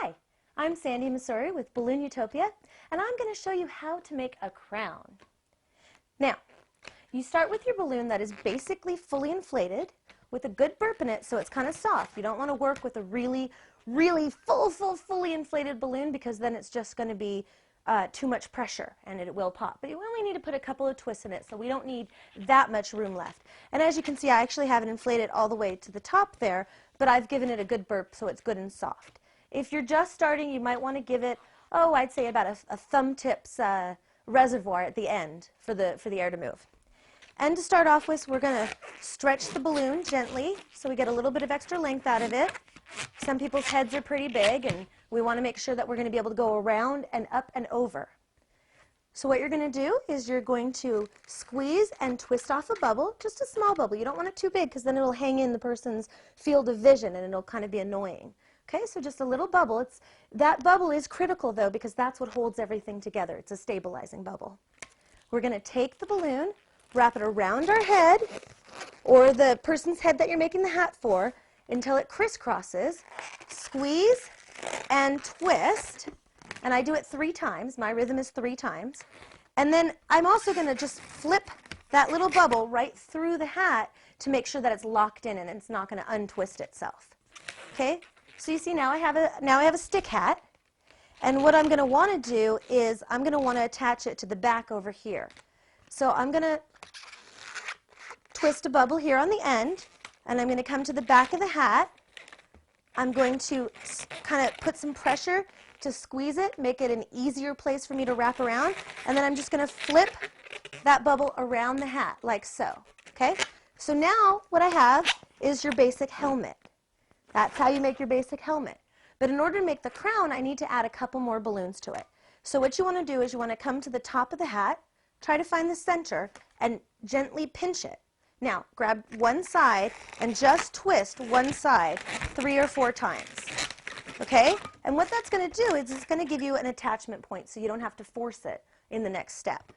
Hi, I'm Sandy Missouri with Balloon Utopia, and I'm going to show you how to make a crown. Now, you start with your balloon that is basically fully inflated with a good burp in it so it's kind of soft. You don't want to work with a really fully inflated balloon because then it's just going to be too much pressure and it will pop. But you only need to put a couple of twists in it, so we don't need that much room left. And as you can see, I actually have it inflated all the way to the top there, but I've given it a good burp so it's good and soft. If you're just starting, you might want to give it, I'd say about a thumb tips reservoir at the end for the air to move. And to start off with, we're going to stretch the balloon gently so we get a little bit of extra length out of it. Some people's heads are pretty big, and we want to make sure that we're going to be able to go around and up and over. So what you're going to do is you're going to squeeze and twist off a bubble, just a small bubble. You don't want it too big because then it'll hang in the person's field of vision and it'll kind of be annoying. Okay, so just a little bubble. That bubble is critical though because that's what holds everything together. It's a stabilizing bubble. We're going to take the balloon, wrap it around our head or the person's head that you're making the hat for until it crisscrosses, squeeze and twist, and I do it 3 times. My rhythm is 3 times. And then I'm also going to just flip that little bubble right through the hat to make sure that it's locked in and it's not going to untwist itself. Okay? So you see now I have a stick hat, and what I'm going to want to do is I'm going to want to attach it to the back over here. So I'm going to twist a bubble here on the end, and I'm going to come to the back of the hat. I'm going to kind of put some pressure to squeeze it, make it an easier place for me to wrap around, and then I'm just going to flip that bubble around the hat like so. Okay? So now what I have is your basic helmet. That's how you make your basic helmet. But in order to make the crown, I need to add a couple more balloons to it. So what you want to do is you want to come to the top of the hat, try to find the center, and gently pinch it. Now, grab one side and just twist one side 3 or 4 times. Okay? And what that's going to do is it's going to give you an attachment point so you don't have to force it in the next step.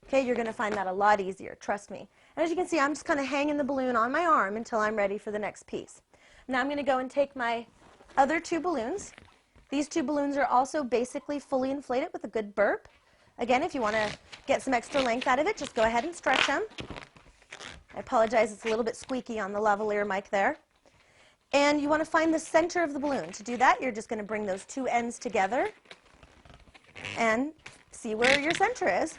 Okay? You're going to find that a lot easier, trust me. And as you can see, I'm just kind of hanging the balloon on my arm until I'm ready for the next piece. Now I'm going to go and take my other 2 balloons. These 2 balloons are also basically fully inflated with a good burp. Again, if you want to get some extra length out of it, just go ahead and stretch them. I apologize, it's a little bit squeaky on the lavalier mic there. And you want to find the center of the balloon. To do that, you're just going to bring those 2 ends together and see where your center is.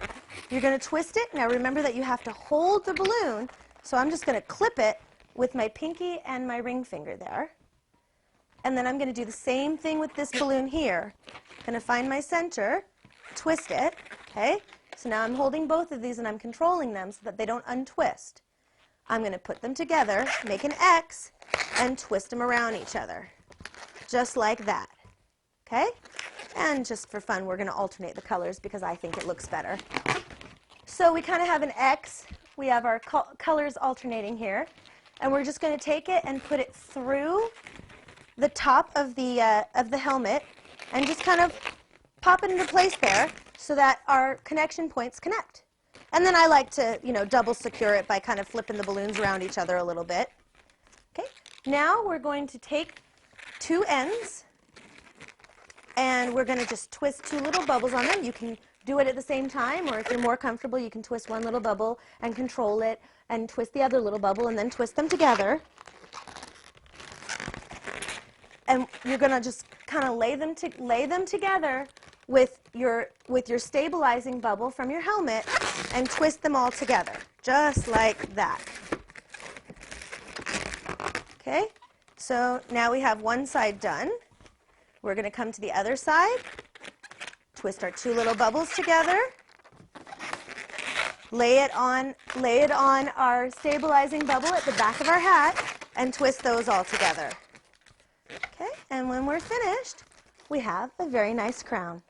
You're going to twist it. Now remember that you have to hold the balloon, so I'm just going to clip it with my pinky and my ring finger there. And then I'm going to do the same thing with this balloon here. I'm going to find my center, twist it, okay? So now I'm holding both of these and I'm controlling them so that they don't untwist. I'm going to put them together, make an X, and twist them around each other, just like that, okay? And just for fun, we're going to alternate the colors because I think it looks better. So we kind of have an X. We have our colors alternating here. And we're just going to take it and put it through the top of the helmet and just kind of pop it into place there so that our connection points connect. And then I like to, double secure it by kind of flipping the balloons around each other a little bit. Okay, now we're going to take 2 ends and we're going to just twist 2 little bubbles on them. You can do it at the same time, or if you're more comfortable, you can twist one little bubble and control it and twist the other little bubble and then twist them together. And you're going to just kind of lay them together with your stabilizing bubble from your helmet and twist them all together, just like that. Okay, so now we have one side done. We're going to come to the other side, twist our 2 little bubbles together, lay it on our stabilizing bubble at the back of our hat, and twist those all together. Okay, and when we're finished, we have a very nice crown.